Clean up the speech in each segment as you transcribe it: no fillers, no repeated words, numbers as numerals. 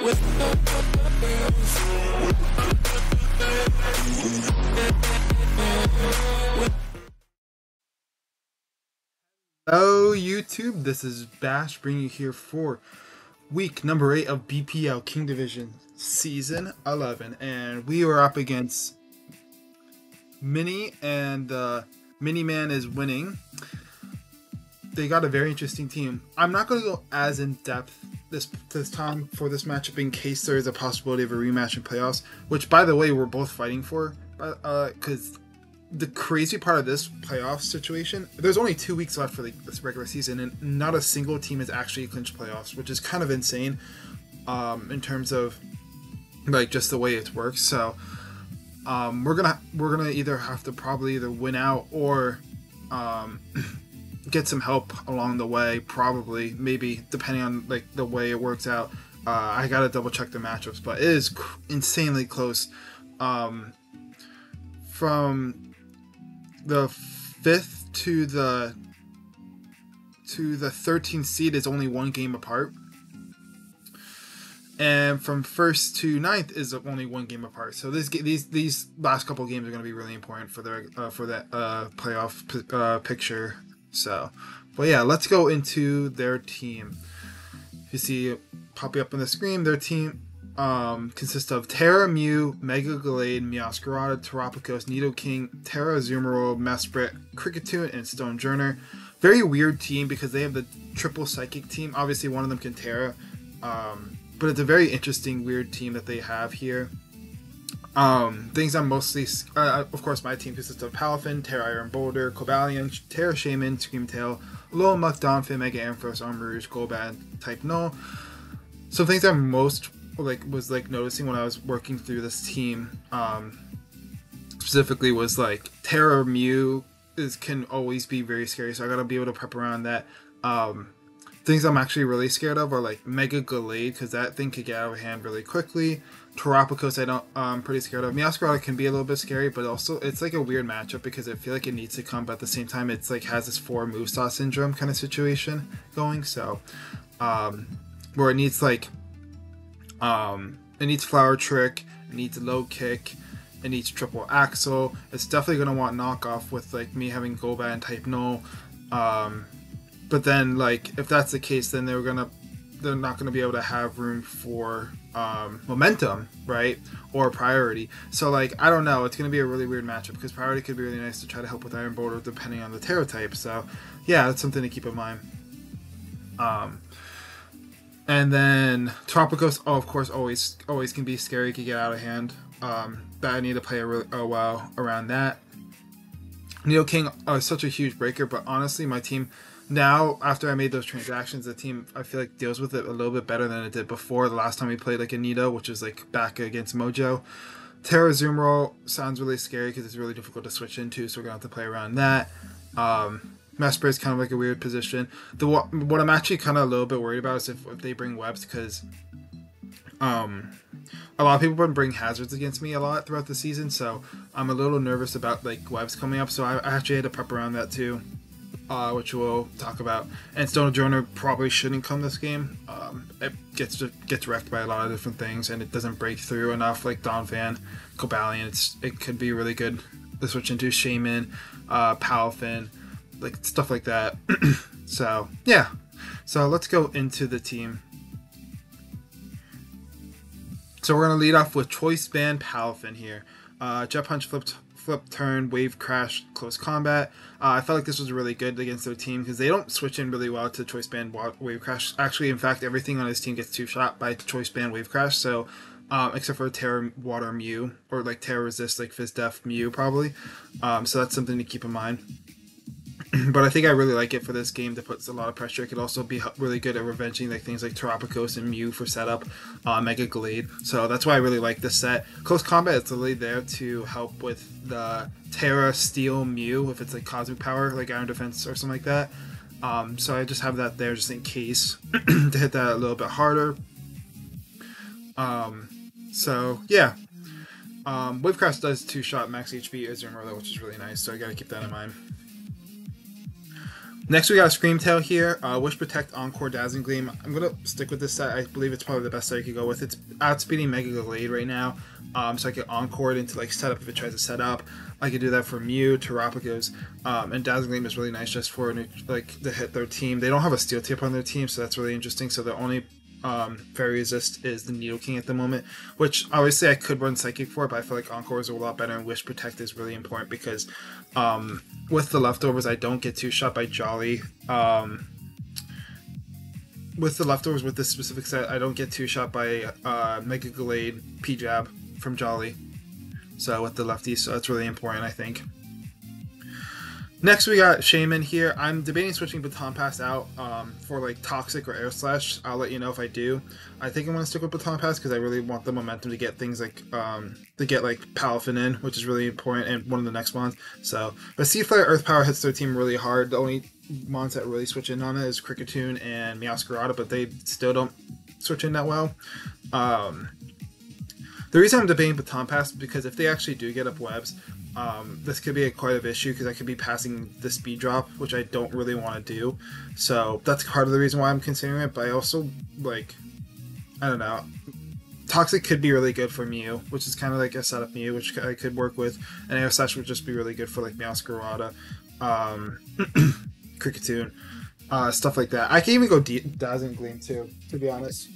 Hello YouTube, this is Bash bringing you here for week number 8 of BPL King Division Season 11, and we are up against Mini, and Mini Man is winning. They got a very interesting team. I'm not going to go as in depth this time for this matchup in case there is a possibility of a rematch in playoffs, which by the way we're both fighting for, because the crazy part of this playoff situation, there's only 2 weeks left for this regular season, and not a single team has actually clinched playoffs, which is kind of insane in terms of like just the way it works. So we're gonna either have to probably either win out or get some help along the way, probably, maybe, depending on like the way it works out. I gotta double check the matchups, but it is insanely close. From the 5th to the 13th seed is only 1 game apart, and from 1st to 9th is only 1 game apart. So these last couple games are going to be really important for that playoff picture. So, but yeah, let's go into their team. You see it popping up on the screen. Their team consists of Terra, Mew, Mega Gallade, Meowscarada, Terapagos, Nidoking, Terra, Azumarill, Mesprit, Kricketune, and Stonejourner. Very weird team because they have the triple Psychic team. Obviously, one of them can Terra, but it's a very interesting, weird team that they have here. Things I'm mostly, of course, my team consists of Palafin, Terra Iron Boulder, Cobalion, Terra Shaman, Screamtail, Alola Muck, Donphin, Mega Ampharos, Armarouge, Golbat, type Null. Some things I'm most was noticing when I was working through this team, specifically was like Terra Mew can always be very scary, so I gotta be able to prep around that. Things I'm actually really scared of are like Mega Gallade, because that thing could get out of hand really quickly. Terapagos I'm pretty scared of. Meowscarada can be a little bit scary, but also it's like a weird matchup because I feel like it needs to come, but at the same time it's like has this 4 movesaw syndrome kind of situation going. So where it needs like it needs Flower Trick, it needs Low Kick, it needs Triple Axle. It's definitely gonna want knockoff with like me having Golbat and type Null. But then like if that's the case, then they're not gonna be able to have room for momentum, right? Or priority. So like I don't know, it's gonna be a really weird matchup because priority could be really nice to try to help with Iron Boulder depending on the Terra type. So yeah, that's something to keep in mind. And then Terapagos, of course, always can be scary, can get out of hand. That I need to play a while around that. Nidoking is such a huge breaker, but honestly, my team now, after I made those transactions, the team I feel like deals with it a little bit better than it did before. The last time we played like a Nido, which was like back against Mojo. Terra Azumarill sounds really scary because it's really difficult to switch into, so we're gonna have to play around that. Mesprit is kind of like a weird position. What I'm actually kind of a little bit worried about is if they bring webs, because a lot of people have been bringing hazards against me a lot throughout the season, so I'm a little nervous about like webs coming up. So I actually had to prep around that too, which we'll talk about. And Stonejourner probably shouldn't come this game. It gets wrecked by a lot of different things, and it doesn't break through enough like Donphan, Cobalion. It could be really good to switch into Shaman, Palafin, like stuff like that. So yeah, so let's go into the team. So we're gonna lead off with Choice Band Palafin here. Jet Punch, flip turn, Wave Crash, Close Combat. I felt like this was really good against their team because they don't switch in really well to Choice Band Wave Crash. Actually, in fact, everything on his team gets 2-shot by Choice Band Wave Crash. So except for Terra Water Mew, or like Terra Resist, like Fizz Def Mew probably. So that's something to keep in mind. But I think I really like it for this game that puts a lot of pressure. It could also be really good at revenging like things like Terapagos and Mew for setup, Mega Gallade. So that's why I really like this set. Close Combat is literally there to help with the Terra Steel Mew if it's like Cosmic Power, like Iron Defense or something like that. So I just have that there just in case to hit that a little bit harder. So yeah. Wave Crash does 2-shot max HP Azumarill, which is really nice, so I gotta keep that in mind. Next we got a Screamtail here, Wish Protect, Encore, Dazzling Gleam. I'm going to stick with this set. I believe it's probably the best set I could go with. It's outspeeding Mega Gallade right now, so I can Encore it into like setup if it tries to set up. I could do that for Mew, Terapagos, and Dazzling Gleam is really nice just for like to hit their team. They don't have a Steel Tip on their team, so that's really interesting. So the only Fairy Resist is the Nidoking at the moment, which obviously I could run Psychic for, but I feel like Encore is a lot better, and Wish Protect is really important because with the leftovers I don't get 2-shot by Jolly. With the leftovers with this specific set I don't get 2-shot by Mega Gallade, P-Jab from Jolly. So with the lefties, so that's really important I think. Next we got Shaman here. I'm debating switching Baton Pass out for like Toxic or Air Slash. I'll let you know if I do. I think I'm going to stick with Baton Pass because I really want the momentum to get things like to get like Palafin in, which is really important, and one of the next ones. So, but Sea Flare Earth Power hits their team really hard. The only mons that really switch in on it is Kricketune and Meowscarada, but they still don't switch in that well. The reason I'm debating Baton Pass is because if they actually do get up webs, this could be quite an issue because I could be passing the speed drop, which I don't really want to do. So that's part of the reason why I'm considering it, but I also, like, I don't know. Toxic could be really good for Mew, which is kind of like a setup Mew, which I could work with, and Air Slash would just be really good for, like, Meowscarada, Kricketune, stuff like that. I can even go Dazzling Gleam, too, to be honest.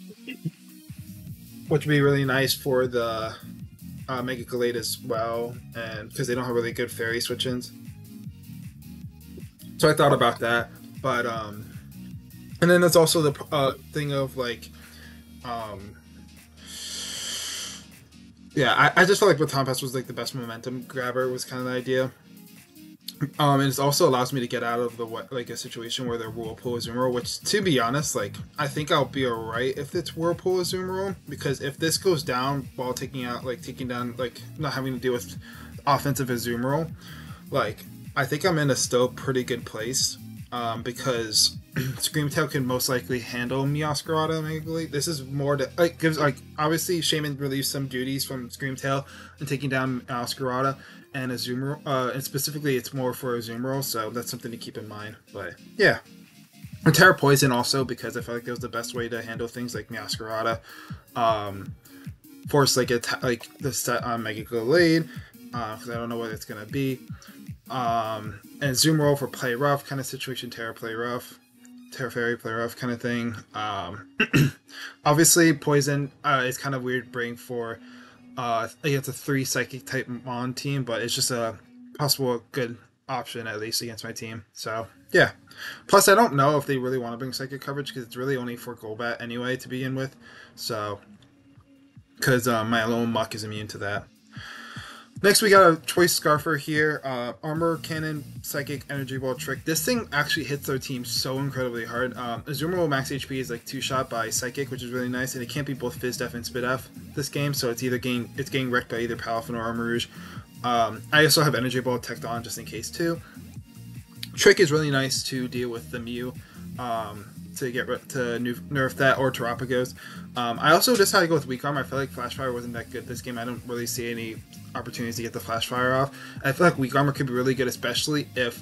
Which would be really nice for the Mega Gallade as well, and because they don't have really good fairy switch-ins. So I thought about that, but and then there's also the thing of like, yeah, I just felt like Baton Pass was like the best momentum grabber, was kind of the idea. And it also allows me to get out of the like a situation where the Whirlpool is Azumarill, which, to be honest, like, I think I'll be alright if it's Whirlpool Azumarill, because if this goes down while taking down like not having to deal with offensive Azumarill, like, I think I'm in a still pretty good place, because Screamtail can most likely handle Meowscarada and Mega Gallade. This is more to like gives like obviously Shaman relieves some duties from Screamtail and taking down Meowscarada and Azumarill, and specifically it's more for Azumarill, so that's something to keep in mind. But yeah, and Terra Poison also, because I feel like that was the best way to handle things like Meowscarada. Force like the set on Mega Gallade, because I don't know what it's gonna be. And Azumarill for play rough kind of situation, Terra play rough, Terra Fairy play rough kind of thing. Obviously Poison is kind of weird to bring for it's a 3 psychic type Mon team, but it's just a possible good option at least against my team. So yeah, plus I don't know if they really want to bring psychic coverage because it's really only for Golbat anyway to begin with, so because my Alone Muck is immune to that. Next we got a Choice Scarfer here, Armor Cannon, Psychic, Energy Ball, Trick. This thing actually hits their team so incredibly hard. Azumarill max HP is like 2-shot by Psychic, which is really nice, and it can't be both Fizz Def and Spit F this game, so it's either getting wrecked by either Palafin or Armor Rouge. I also have Energy Ball teched on just in case too. Trick is really nice to deal with the Mew, to nerf that, or Terapagos. I also decided to go with Weak Arm. I feel like Flash Fire wasn't that good this game. I don't really see any opportunities to get the Flash Fire off. I feel like Weak Armor could be really good, especially if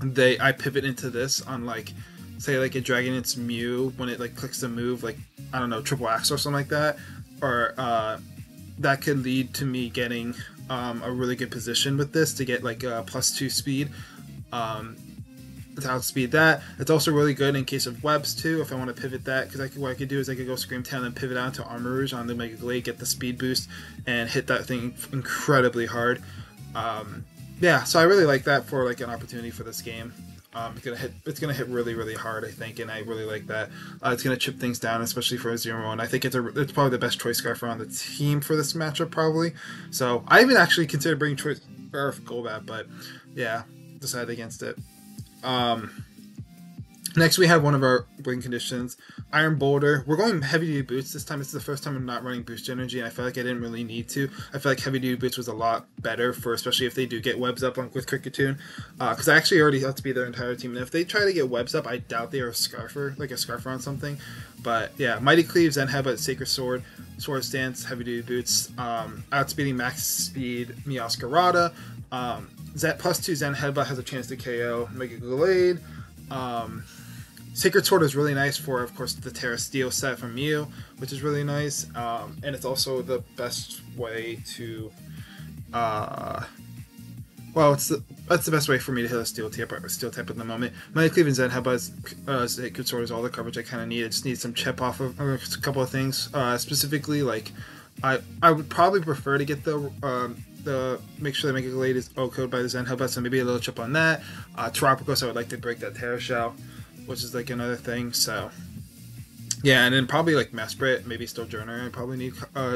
I pivot into this on, like, say like a Dragonite's Mew when it like clicks the move, like, I don't know, Triple Axe or something like that, or that could lead to me getting a really good position with this to get like +2 speed. To outspeed that. It's also really good in case of webs too, if I want to pivot that, because what I could do is I could go Screamtail and pivot out to Armor Rouge on the Mega Gallade, get the speed boost, and hit that thing incredibly hard. Yeah, so I really like that for like an opportunity for this game. It's gonna hit really, really hard, I think, and I really like that. It's gonna chip things down, especially for Azumarill, and I think it's probably the best Choice Scarfer on the team for this matchup, probably. So I even actually considered bringing Choice Scarf Golbat, but yeah, decided against it. Next we have one of our win conditions, Iron Boulder. We're going heavy duty boots this time. It's the first time I'm not running boost energy, and I feel like I didn't really need to. I feel like heavy duty boots was a lot better for, especially if they do get webs up with Kricketune, because I actually already have to be their entire team, and if they try to get webs up, I doubt they are a Scarfer on something. But yeah, Mighty Cleave, Zen Headbutt, Sacred Sword, Sword Stance, heavy duty boots, outspeeding max speed Meowscarada, +2 Zen Headbutt has a chance to KO Mega Gallade. Sacred Sword is really nice for, of course, the Terra Steel set from Mew, which is really nice. And it's also the best way to, well, that's the best way for me to hit a steel type at the moment. My Cleave and Zen Headbutt, Sacred Sword is all the coverage I kind of need. I just need some chip off of a couple of things. Specifically, like, I would probably prefer to get the make sure the Mega Glade is O-code by the Zen Headbutt, so maybe a little chip on that. Terrapagos, I would like to break that Terra Shell, which is like another thing. So yeah, and then probably like Mesprit, maybe still Journer. I probably need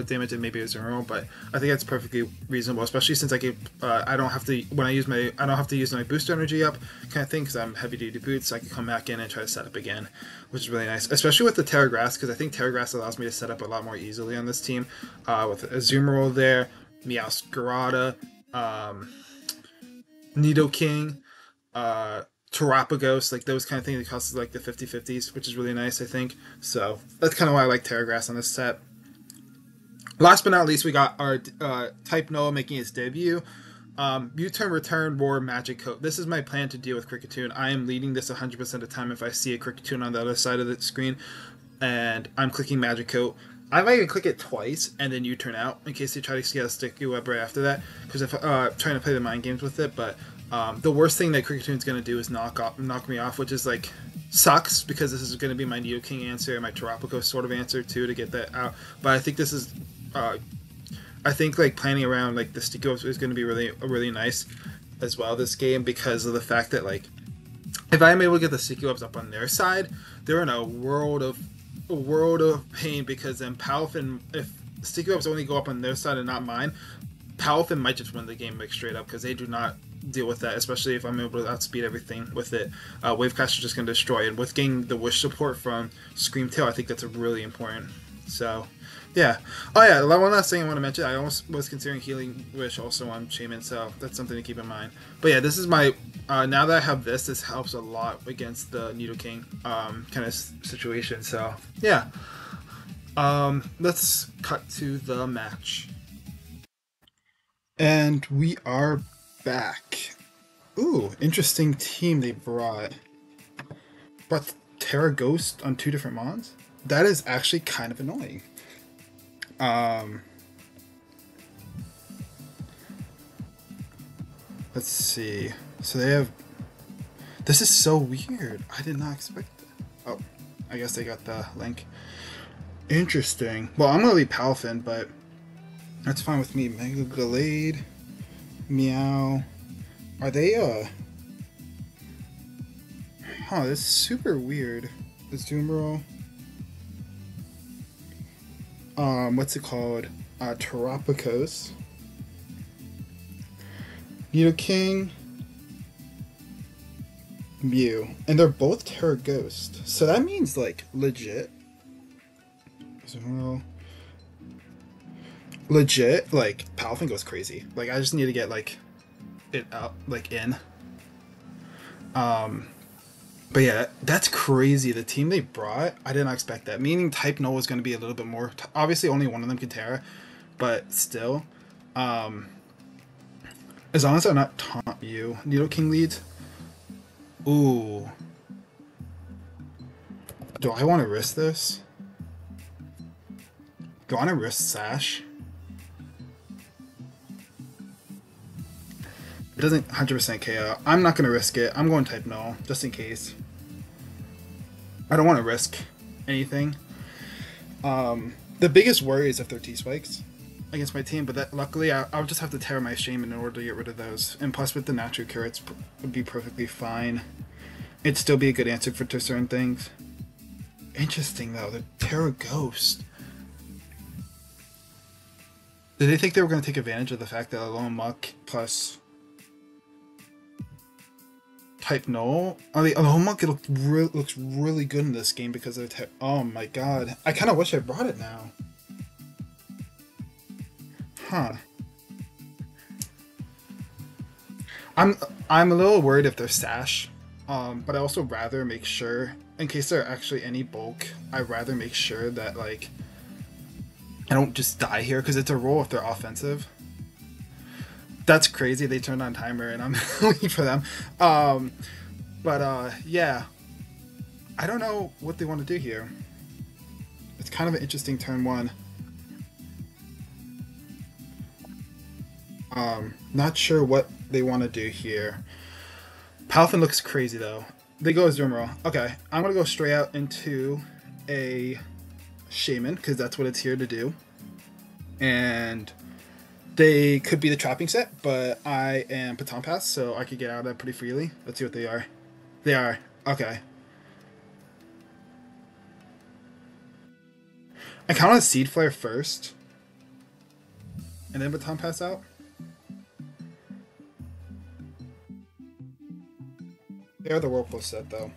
damage and maybe a Zero, but I think that's perfectly reasonable, especially since I can I don't have to I don't have to use my booster energy up kind of thing, because I'm heavy duty boots, so I can come back in and try to set up again, which is really nice, especially with the Terra Grass, because I think Terra Grass allows me to set up a lot more easily on this team with a Azumarill there, Meowscarada, Nidoking, Terrapagos, like those kind of things that cost like the 50/50s, which is really nice, I think. So that's kind of why I like Terra Grass on this set. Last but not least, we got our Type Noah making its debut. U-turn, return, war, magic coat. This is my plan to deal with Cricketune. I am leading this 100% of the time if I see a Cricketune on the other side of the screen, and I'm clicking magic coat. I might even click it twice and then U-turn out in case they try to get a sticky web right after that, because if trying to play the mind games with it. But the worst thing that Cricketune going to do is knock me off, which is like sucks, because this is going to be my Nidoking answer and my Terrapagos sort of answer too to get that out. But I think this is I think like planning around like the sticky webs is going to be really nice as well this game, because of the fact that like if I'm able to get the sticky webs up on their side, they're in a world of pain, because then Palafin, if sticky webs only go up on their side and not mine, Palafin might just win the game like straight up, because they do not deal with that, especially if I'm able to outspeed everything with it. Wave Crash is just going to destroy, and with getting the wish support from Screamtail, I think that's really important. So yeah. Oh yeah, one last thing I want to mention, I almost was considering Healing Wish also on Shaman, so that's something to keep in mind. But yeah, this is my now that I have this helps a lot against the Nidoking kind of situation. So yeah, let's cut to the match. And we are back. Ooh, interesting team they brought. Brought Terra Ghost on 2 different mons? That is actually kind of annoying. Let's see. So they have... This is so weird. I did not expect that. Oh, I guess they got the link. Interesting. Well, I'm gonna leave Palafin, but that's fine with me. Mega Glade, Meow. Are they, Huh, this is super weird. Azumarill. What's it called? Terrapagos. Nidoking. Mew. And they're both Terra Ghost. So that means, like, legit. Azumarill. Legit, like, Palafin goes crazy. Like, I just need to get, like, it out, like, in. But yeah, that's crazy. The team they brought, I did not expect that. Meaning Type Null was going to be a little bit more... Obviously, only one of them can Terra, but still. As long as they're not Taunt You. Nidoking leads. Ooh. Do I want to risk this? Do I want to risk Sash? It doesn't 100% KO. I'm not going to risk it. I'm going Type Null, just in case. I don't want to risk anything. The biggest worry is if they're T-Spikes against my team, but that, luckily I'll just have to Terra my Shaman in order to get rid of those. And plus with the Natural Cure, it would be perfectly fine. It'd still be a good answer for certain things. Interesting though, the Terra Ghost. Did they think they were going to take advantage of the fact that Alone Muck plus Type Null? I mean, Alone Muck looks really good in this game because of the oh my god. I kind of wish I brought it now. Huh. I'm a little worried if they're Sash, but I also rather make sure, in case there are actually any bulk, I'd rather make sure that, like, I don't just die here, because it's a roll if they're offensive. That's crazy, they turned on timer and I'm looking for them. But yeah, I don't know what they want to do here. It's kind of an interesting turn one. Not sure what they want to do here. Palfin looks crazy though. They go as Drum Okay, I'm gonna go straight out into a Shaman because that's what it's here to do. And they could be the trapping set, but I am Baton Pass, so I could get out of that pretty freely. Let's see what they are. They are. Okay. I count on Seed Flare first. And then Baton Pass out. They are the Whirlpool set, though.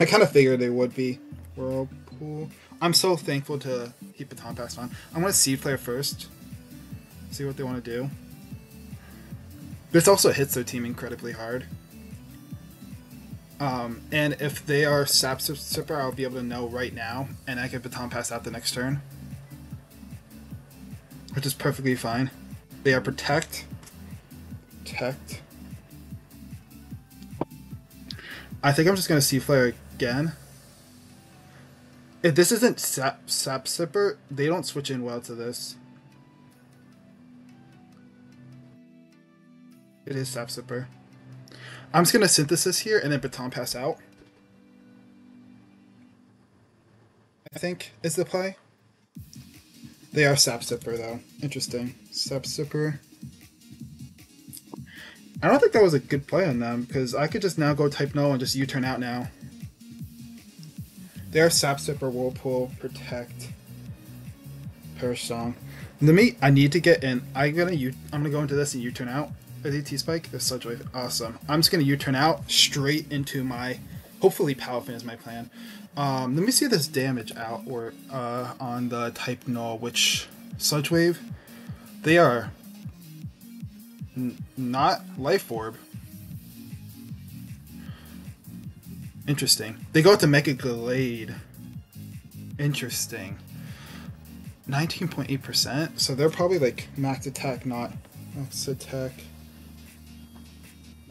I kind of figured they would be. Whirlpool. I'm so thankful to keep Baton Pass on. I'm going to Seed Flare first. See what they want to do. This also hits their team incredibly hard. And if they are Sap Sipper, I'll be able to know right now, and I can Baton Pass out the next turn. Which is perfectly fine. They are Protect. Protect. I think I'm just going to Sea Flare again. If this isn't Sap Sipper, they don't switch in well to this. It is Sap Sipper. I'm just going to Synthesis here and then Baton Pass out. I think is the play. They are Sap Sipper though. Interesting. Sap Sipper. I don't think that was a good play on them because I could just now go type no and just U-turn out now. They are Sap Sipper, Whirlpool, Protect, Perish Song. I need to get in. I'm gonna go into this and U-turn out. ADT Spike is such a awesome. I'm just gonna U-turn out straight into my. Hopefully, Palafin is my plan. Let me see this damage out or on the type null, which Sludge Wave. They are not Life Orb. Interesting. They go to Mega Glade. Interesting. 19.8%. So they're probably like max attack, not max attack.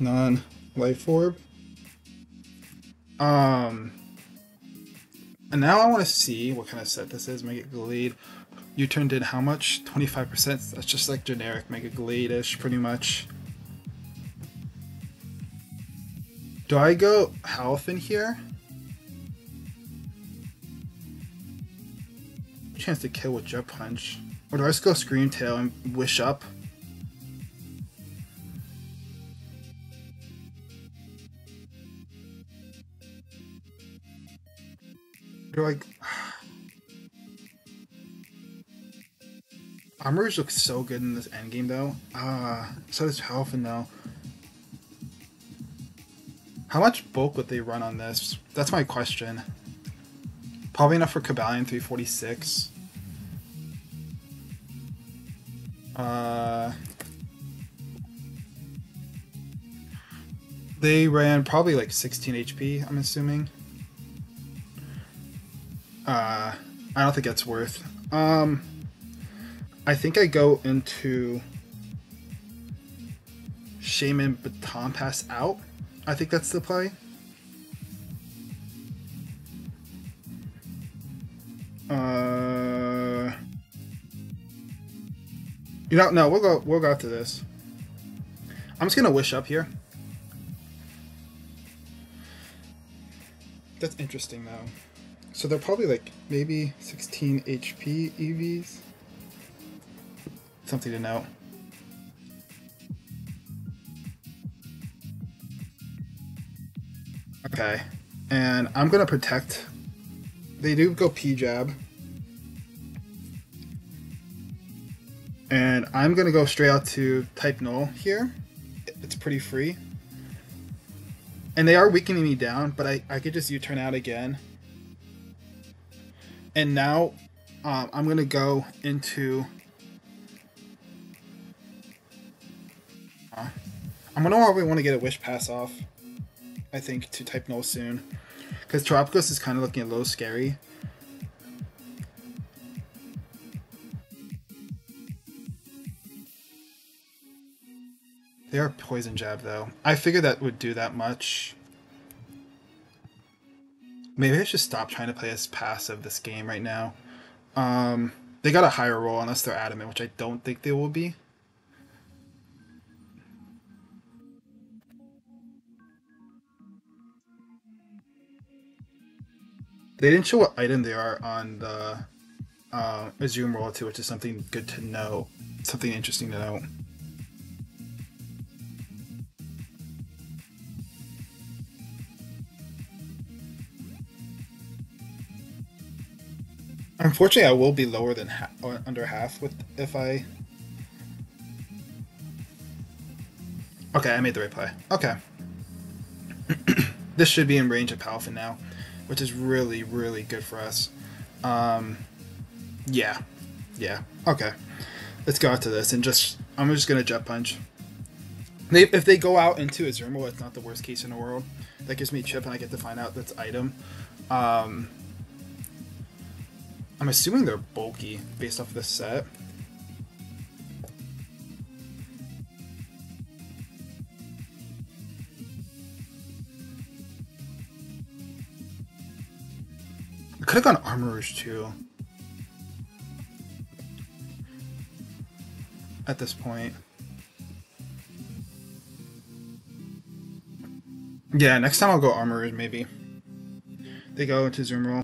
Non-Life Orb. And now I want to see what kind of set this is. Mega Glade. You turned in how much? 25%. That's just like generic Mega Glade-ish, pretty much. Do I go health in here? Chance to kill with Jet Punch. Or do I just go Scream Tail and wish up? Do I... Armors looks so good in this endgame though. So does Halfin though. How much bulk would they run on this? That's my question. Probably enough for Cabalion 346. They ran probably like 16 HP, I'm assuming. I don't think that's worth. I think I go into Shaman Baton Pass out. I think that's the play. You know, no, we'll go after this. I'm just gonna wish up here. That's interesting though. So they're probably like maybe 16 HP EVs. Something to note. Okay, and I'm gonna protect. They do go P-Jab. And I'm gonna go straight out to type null here. It's pretty free. And they are weakening me down, but I could just U-turn out again. And now I'm gonna go into I'm gonna probably want to get a Wish Pass off, I think, to type null soon. Because Tropicus is kind of looking a little scary. They are Poison Jab though. I figured that would do that much. Maybe I should stop trying to play as passive this game right now. They got a higher roll unless they're adamant, which I don't think they will be. They didn't show what item they are on the Zoom roll too, which is something good to know. Something interesting to know. Unfortunately, I will be lower than or under half with if I. Okay, I made the right play. Okay, this should be in range of Palafin now, which is really really good for us. Yeah, yeah. Okay, let's go out to this and just I'm just gonna jet punch. If they go out into a Zermo, it's not the worst case in the world. That gives me a chip and I get to find out that's item. I'm assuming they're bulky based off this set. I could have gone Armorers too. At this point. Yeah, next time I'll go Armorers maybe. They go into Zoom roll.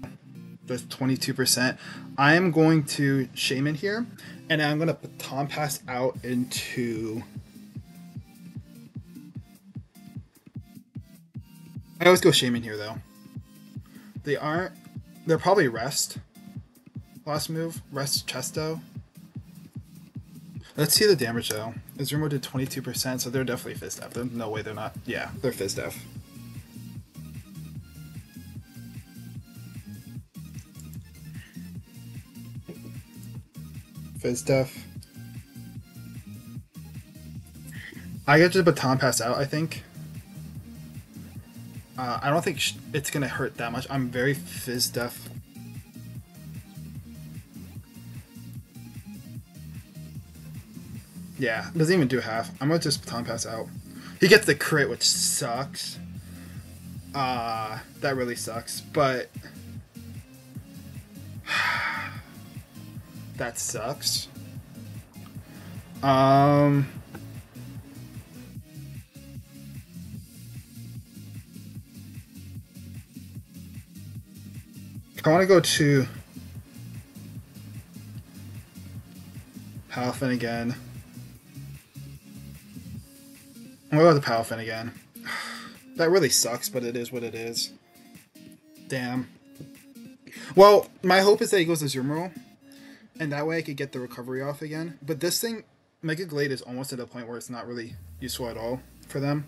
That's 22%. I am going to Shaman here, and I'm going to Baton Pass out into... I always go Shaman here, though. They aren't... They're probably Rest. Last move. Rest Chesto. Let's see the damage, though. Izurmo did 22%, so they're definitely Fizz Def. There's no way they're not... Yeah, they're Fizz Def. Fizz Def. I get to Baton Pass out, I think. I don't think it's going to hurt that much. I'm very Fizz Def. Yeah, doesn't even do half. I'm going to just Baton Pass out. He gets the crit, which sucks. That really sucks, but... that sucks. I want to go to Palafin again. I'm going to go to Palafin again. That really sucks, but it is what it is. Damn. Well, my hope is that he goes to Zoomerl, and that way I could get the recovery off again. But this thing, Mega Glade is almost at a point where it's not really useful at all for them.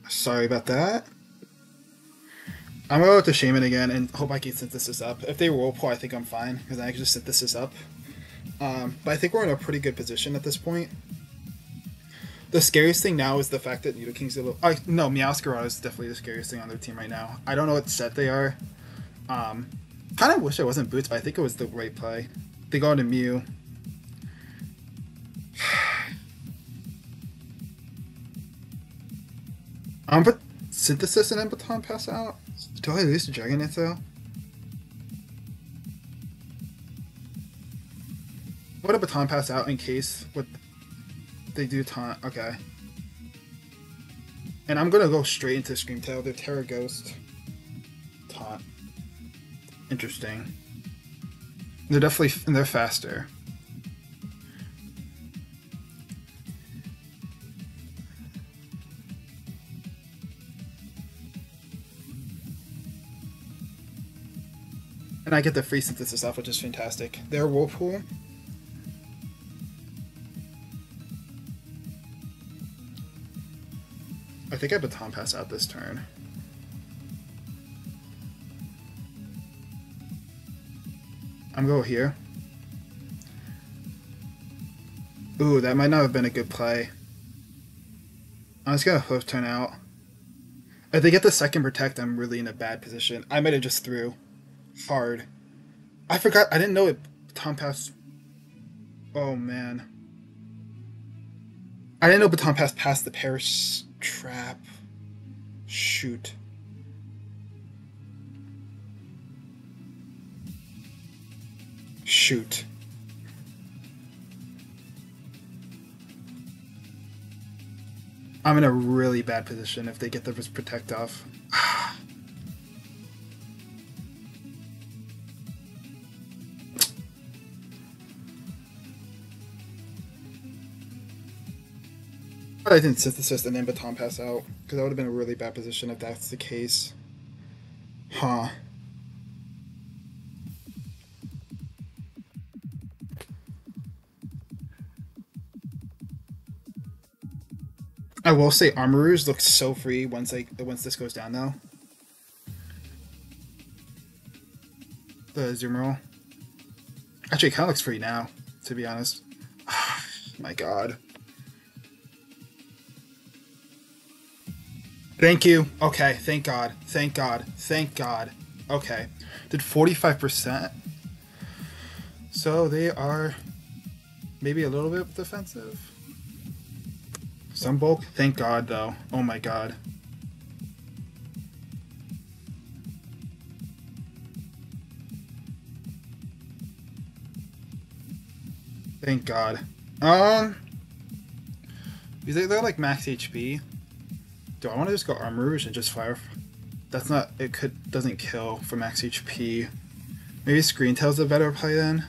Sorry about that. I'm gonna go with the Shaman again and hope I can synthesis up. If they roll pull, I think I'm fine, because I can just synthesis up. But I think we're in a pretty good position at this point. The scariest thing now is the fact that Nidoking's a little... no, Meowscarada is definitely the scariest thing on their team right now. I don't know what set they are. Kind of wish I wasn't Boots, but I think it was the right play. They go into Mew. But Synthesis and then Baton Pass out? Do I lose to Dragonite though? What a Baton Pass out in case what they do taunt. Okay. And I'm gonna go straight into Screamtail. They're Terra Ghost. Taunt. Interesting. They're definitely they're faster. And I get the free synthesis off, which is fantastic. Their Whirlpool. I think I Baton Pass out this turn. I'm going here. Ooh, that might not have been a good play. I'm just gonna hoof turn out. If they get the second protect, I'm really in a bad position. I might have just threw hard. I forgot. I didn't know it. Baton pass. Oh man. I didn't know baton pass past the Paris trap. Shoot. Shoot. I'm in a really bad position if they get the protect off. I didn't synthesis and then baton pass out, because that would have been a really bad position if that's the case. Huh. I will say Armorers looks so free once this goes down though. The zoom roll. Actually, it kind of looks free now, to be honest. My god. Thank you. Okay, thank god. Thank god. Thank god. Okay. Did 45%. So they are maybe a little bit defensive. Some bulk? Thank god though. Oh my god. Thank god. Because they're like max HP. Do I want to just go Armor and just fire? That's not, doesn't kill for max HP. Maybe Screen Tail's a better play then.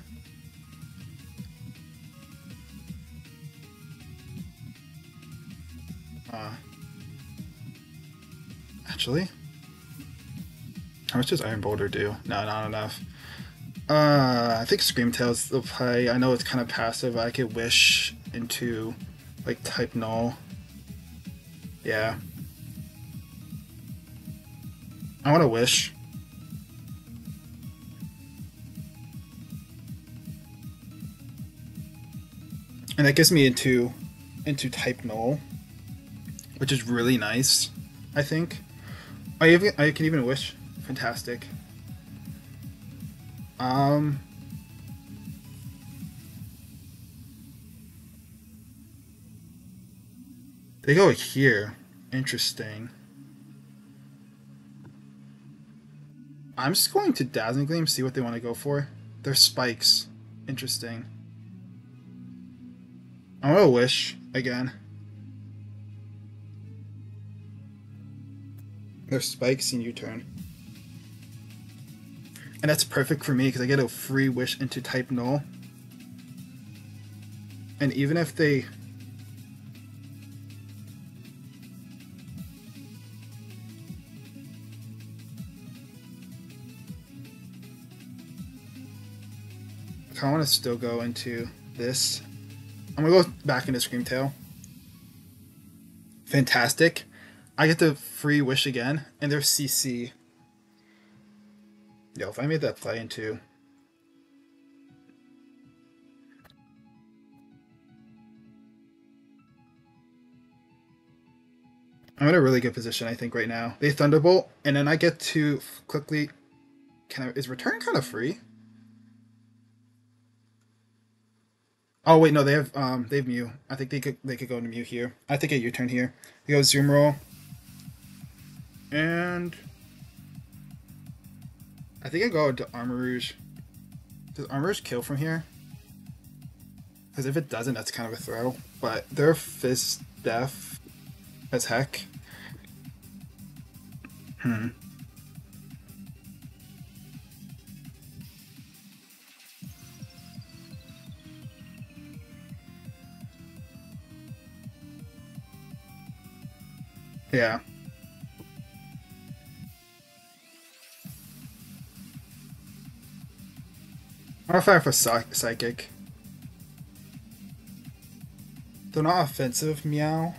Actually, how much does Iron Boulder do? No, not enough. I think Screamtail's the play. I know it's kind of passive. I could wish into like type null. Yeah. I want to wish. And that gets me into type null, which is really nice, I think. I can even wish. Fantastic. They go here. Interesting. I'm just going to Dazzling Gleam, see what they want to go for. They're spikes. Interesting. I want to wish again. They're spikes in U-turn. And that's perfect for me because I get a free wish into type null. And even if they... I want to still go into this. I'm going to go back into Screamtail. Fantastic. I get the free wish again, and they're CC. Yo, if I made that play into... I'm in a really good position, I think, right now. They Thunderbolt, and then I get to quickly... Is return kind of free? Oh wait, no, they have Mew. I think they could go into Mew here. I think a U-turn here. They go Zoom Roll. And I think I go to Armor Rouge. Does Armor Rouge kill from here? Because if it doesn't, that's kind of a throw. But they're Fizz Def as heck. Yeah. I'll fire for Psychic. They're not offensive, meow.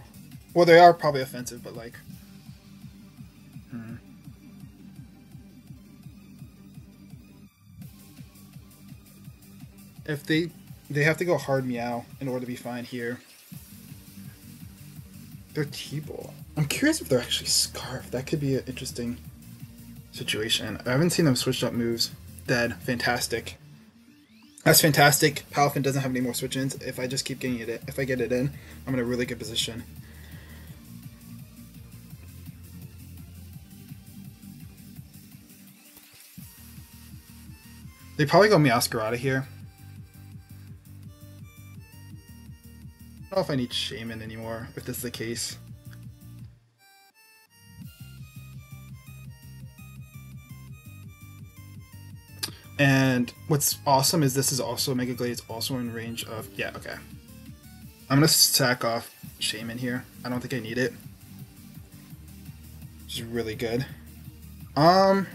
Well, they are probably offensive, but like... If they have to go hard meow in order to be fine here. They're T-ball. I'm curious if they're actually Scarf. That could be an interesting situation. I haven't seen them switched up moves. Dead. Fantastic. That's fantastic. Palafin doesn't have any more switch-ins. If I just keep getting it, if I get it in, I'm in a really good position. They probably go Meowscarada here. I don't know if I need Shaman anymore, if this is the case. And what's awesome is this is also Mega Glade's also in range of, yeah, okay. I'm gonna sack off Shaman here. I don't think I need it. Which is really good. I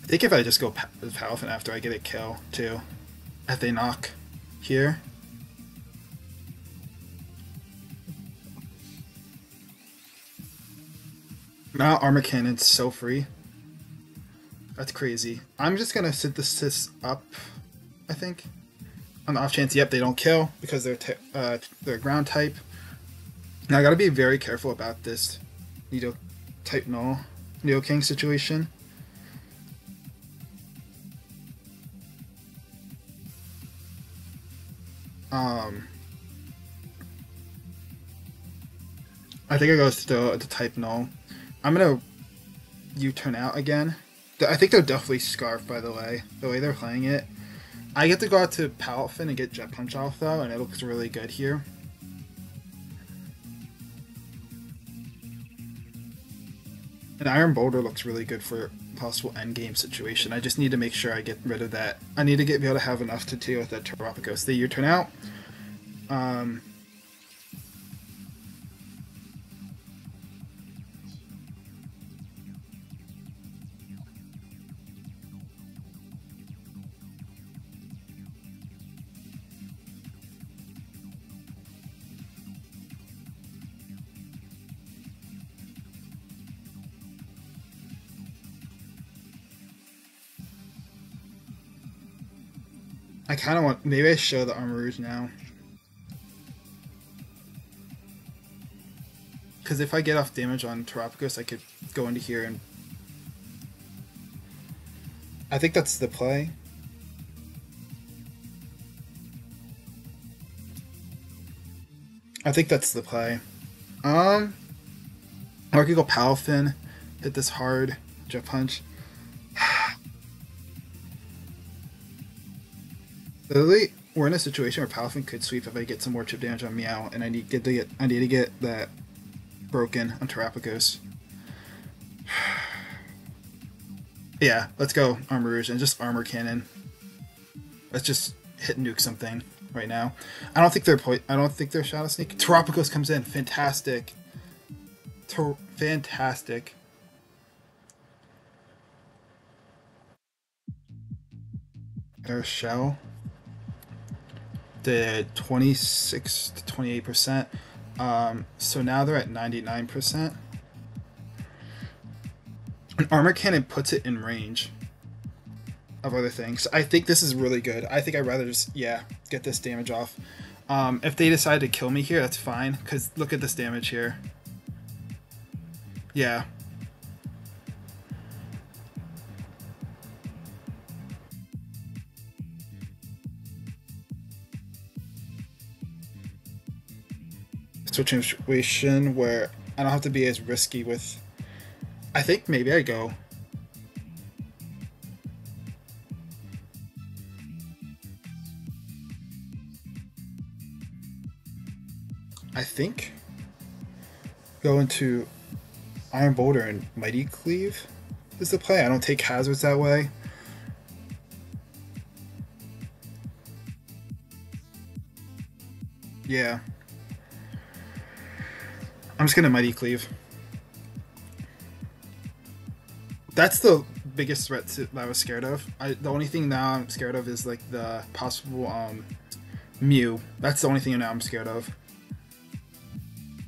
think if I just go with Palafin after I get a kill too, if they knock here. Now Armor Cannon's so free. That's crazy. I'm just gonna synthesis up, I think. On the off chance, yep, they don't kill because they're ground type. Now I gotta be very careful about this Nido type null Nidoking situation. I think I go still to type null. I'm gonna U-turn out again. I think they're definitely Scarf, by the way they're playing it. I get to go out to Palafin and get Jet Punch off though, and it looks really good here. And Iron Boulder looks really good for possible endgame situation. I just need to make sure I get rid of that. I need to be able to have enough to deal with that Terapagos. They U-turn out. I kind of want, maybe I show the Armourouge now. Because if I get off damage on Terapagos, I could go into here and... I think that's the play. I think that's the play. Or I could go Palafin, hit this hard, Jet Punch. Literally, we're in a situation where Palafin could sweep if I get some more chip damage on Meow, and I need to get that broken on Terapagos. Yeah, let's go Armourouge and just Armor Cannon. Let's just hit nuke something right now. I don't think they're Shadow Sneak. Terapagos comes in, fantastic. Fantastic. Their shell. Did 26 to 28%. So now they're at 99%. And Armor Cannon puts it in range of other things. I think this is really good. I think I'd rather just, yeah, get this damage off. If they decide to kill me here, that's fine, because look at this damage here. Yeah. Situation where I don't have to be as risky with. I think maybe I go. I think go into Iron Boulder and Mighty Cleave is the play. I don't take hazards that way. Yeah. I'm just gonna Mighty Cleave. That's the biggest threat that I was scared of. The only thing now I'm scared of is like the possible Mew. That's the only thing now I'm scared of.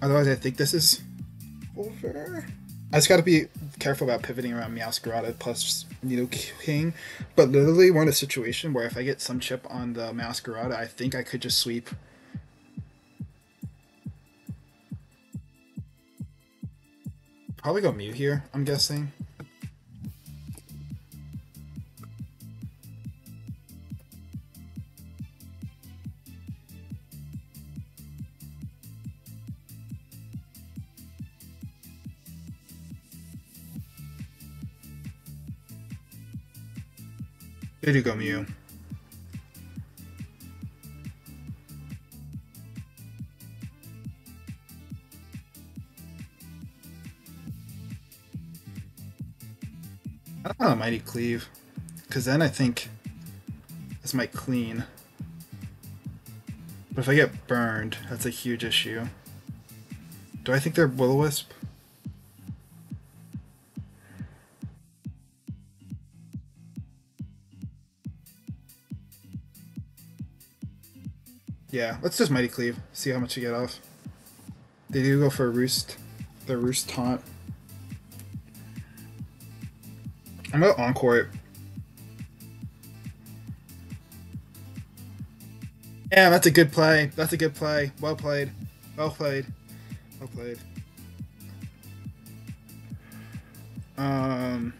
Otherwise, I think this is over. I just got to be careful about pivoting around Meowscarada plus Nidoking. But literally, we're in a situation where if I get some chip on the Meowscarada, I think I could just sweep. Probably go Mew here, I'm guessing. They do go Mew. I don't know, Mighty Cleave. Because then I think this might clean. But if I get burned, that's a huge issue. Do I think they're Will-O-Wisp? Yeah, let's just Mighty Cleave. See how much you get off. They do go for a Roost. The Roost Taunt. I'm gonna Encore it. Yeah, that's a good play. That's a good play. Well played. Well played. Well played. I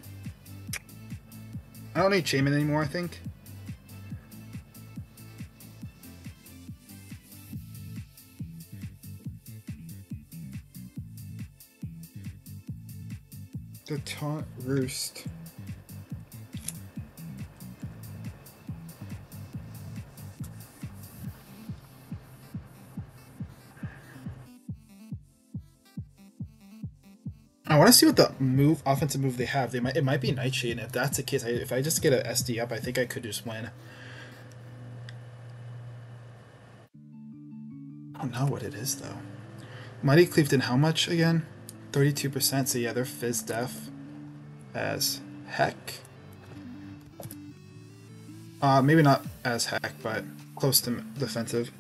don't need Shaman anymore, I think. The Taunt Roost. I want to see what the offensive move they have. It might be Nightshade, and if that's the case, if I just get an SD up, I think I could just win. I don't know what it is though. Mighty Cleaved in how much again? 32%. So yeah, they're Fizz Def as heck. Maybe not as heck, but close to defensive.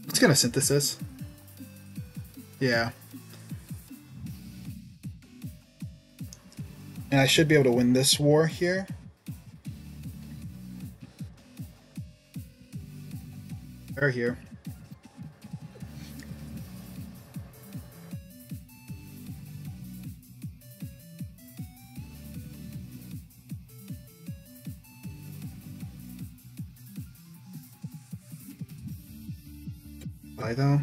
It's gonna Synthesis. Yeah. And I should be able to win this war here. Or here. Why though?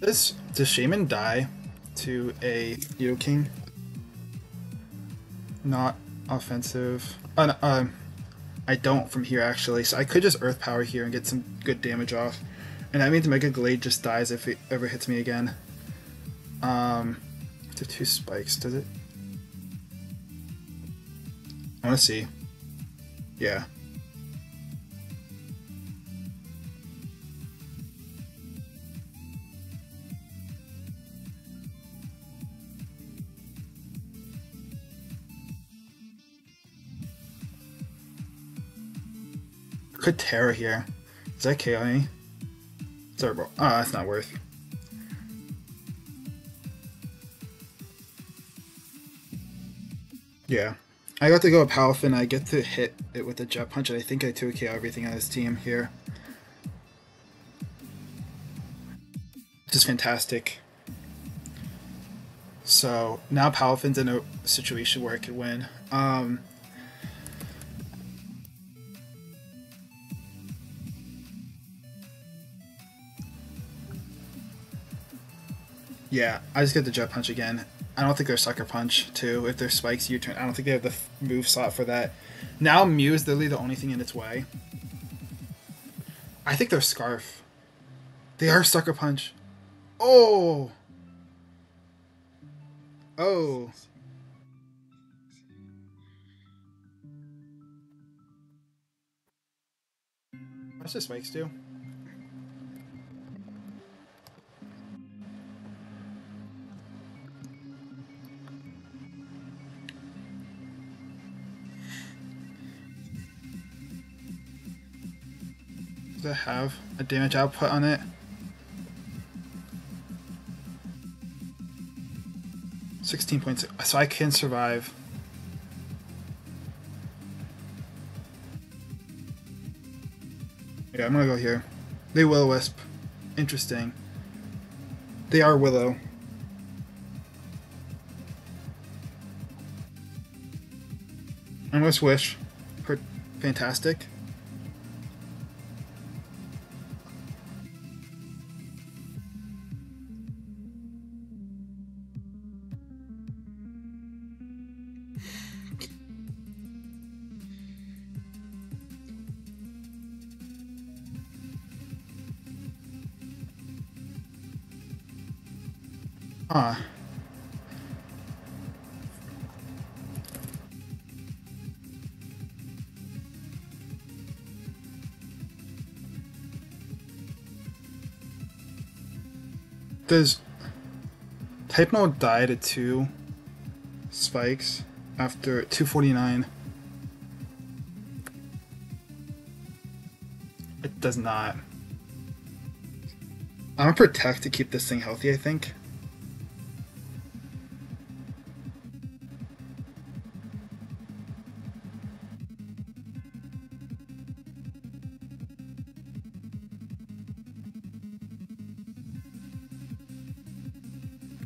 Does Shaman die to a Nidoking? Not offensive. I don't from here actually, so I could just Earth Power here and get some good damage off. And that means Mega Glade just dies if it ever hits me again. To 2 spikes, does it? I wanna see. Yeah. Could Terra here. Is that KO me? Turbo. Oh, that's not worth. Yeah. I got to go with Palafin. I get to hit it with a Jet Punch, and I think I 2KO everything on his team here. Just fantastic. So now Palafin's in a situation where it could win. Yeah, I just get the Jet Punch again. I don't think they're Sucker Punch, too. If they're Spikes, U-turn. I don't think they have the move slot for that. Now Mew is literally the only thing in its way. I think they're Scarf. They are Sucker Punch. Oh! Oh. What's the Spikes do? Does it have a damage output on it? 16.6. So I can survive. Yeah, I'm gonna go here. They Will-O-Wisp. Interesting. They are Willow. I'm gonna Swish. Fantastic. Ah. Does Hypno died at 2 spikes after 249? It does not. I'm gonna Protect to keep this thing healthy, I think.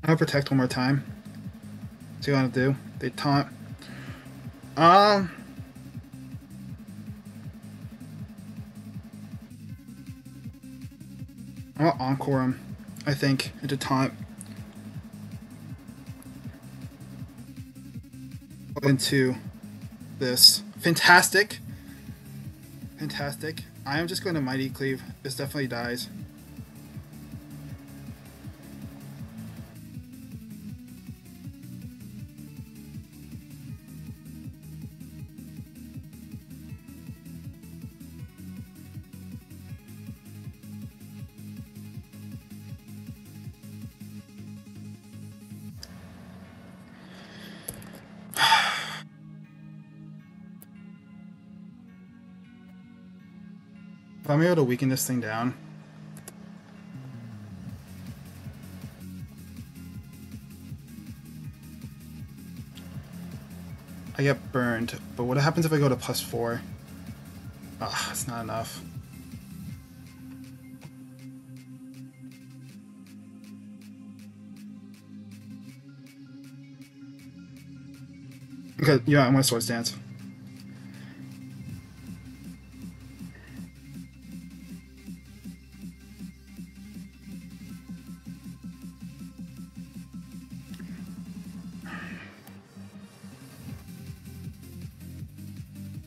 I'm gonna Protect one more time. See what I want to do. They taunt. I'm gonna Encore him, I think, into taunt. Into this. Fantastic. Fantastic. I am just going to Mighty Cleave. This definitely dies. If I'm able to weaken this thing down. I get burned, but what happens if I go to +4? Ah, it's not enough. Okay, yeah, I'm gonna Swords Dance.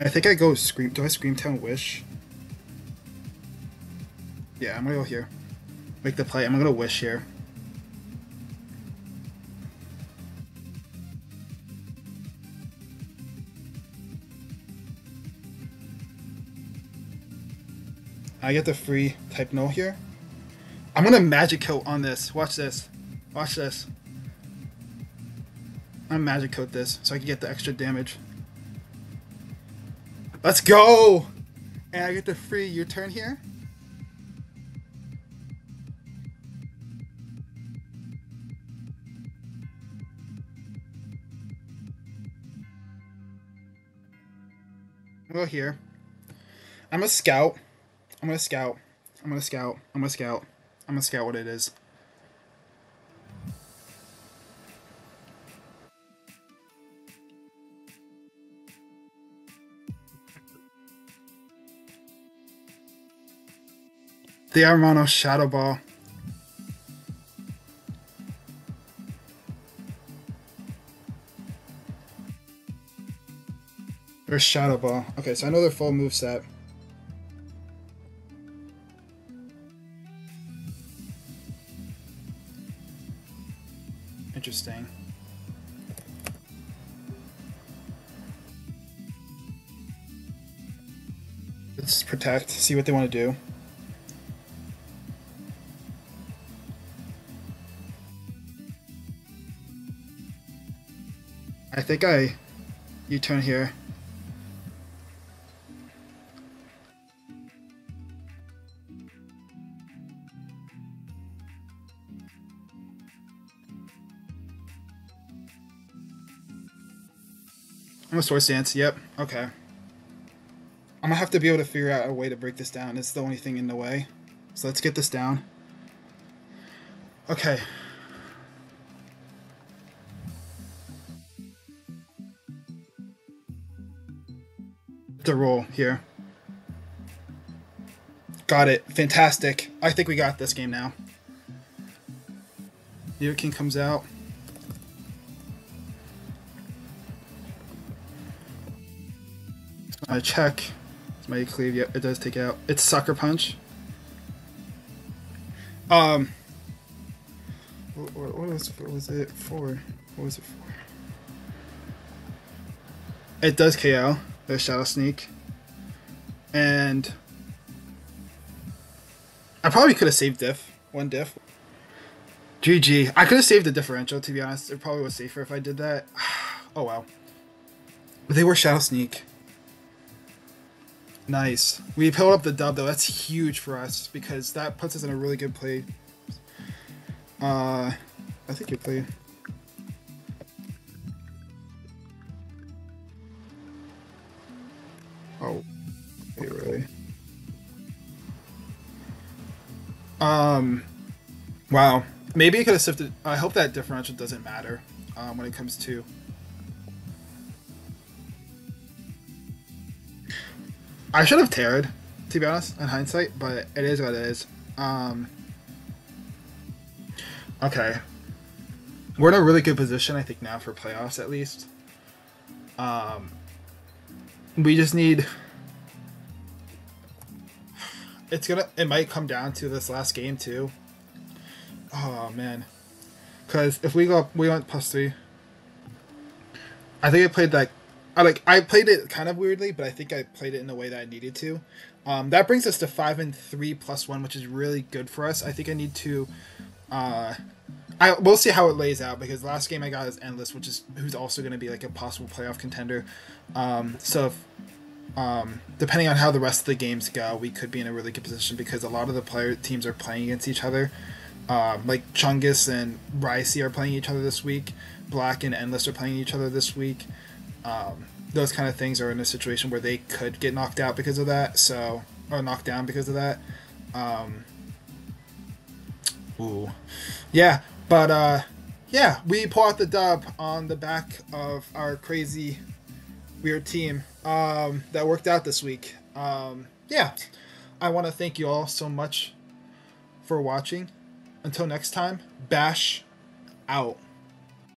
I think I go Scream. Do I Scream Town Wish? Yeah, I'm gonna go here. Make the play. I'm gonna Wish here. I get the free type null here. I'm gonna Magic Coat on this. Watch this. Watch this. I'm Magic Coat this so I can get the extra damage. Let's go! And I get the free U-turn here. I'll go here. I'm a scout. I'm gonna scout. I'm gonna scout. I'm gonna scout. I'm gonna scout what it is. The Armano Shadow Ball. Or Shadow Ball. Okay, so I know their full moveset. Interesting. Let's Protect, see what they want to do. I think I U-turn here. I'm a sword stance. Yep. Okay. I'm gonna have to be able to figure out a way to break this down. It's the only thing in the way. So let's get this down. Okay. The roll here. Got it. Fantastic. I think we got this game now. Neo King comes out. I check. It's my cleave. Yep, it does take out. It's Sucker Punch. What was it for? What was it for? It does KO. There's Shadow Sneak. And I probably could have saved diff. One diff. GG. I could have saved the differential, to be honest. It probably was safer if I did that. Oh, wow. But they were Shadow Sneak. Nice. We pulled up the dub, though. That's huge for us, because that puts us in a really good play. I think you play. Oh. Wait, really? Wow. Maybe it could have sifted. I hope that differential doesn't matter when it comes to. I should have tarried, to be honest, in hindsight, but it is what it is. Okay. We're in a really good position, I think, now for playoffs, at least. We just need... It might come down to this last game, too. Oh, man. Because if we went +3. I think I played that... I played it kind of weirdly, but I think I played it in the way that I needed to. That brings us to 5-3 +1, which is really good for us. I think I need to... we'll see how it lays out, because the last game I got is Endless, who's also going to be like a possible playoff contender. So if, depending on how the rest of the games go, we could be in a really good position, because a lot of the teams are playing against each other. Like Chungus and Ricey are playing each other this week. Black and Endless are playing each other this week. Those kind of things are in a situation where they could get knocked out because of that, or knocked down because of that. Ooh. Yeah, but yeah, we pull out the dub on the back of our crazy, weird team that worked out this week. Yeah, I want to thank you all so much for watching. Until next time, Bash out.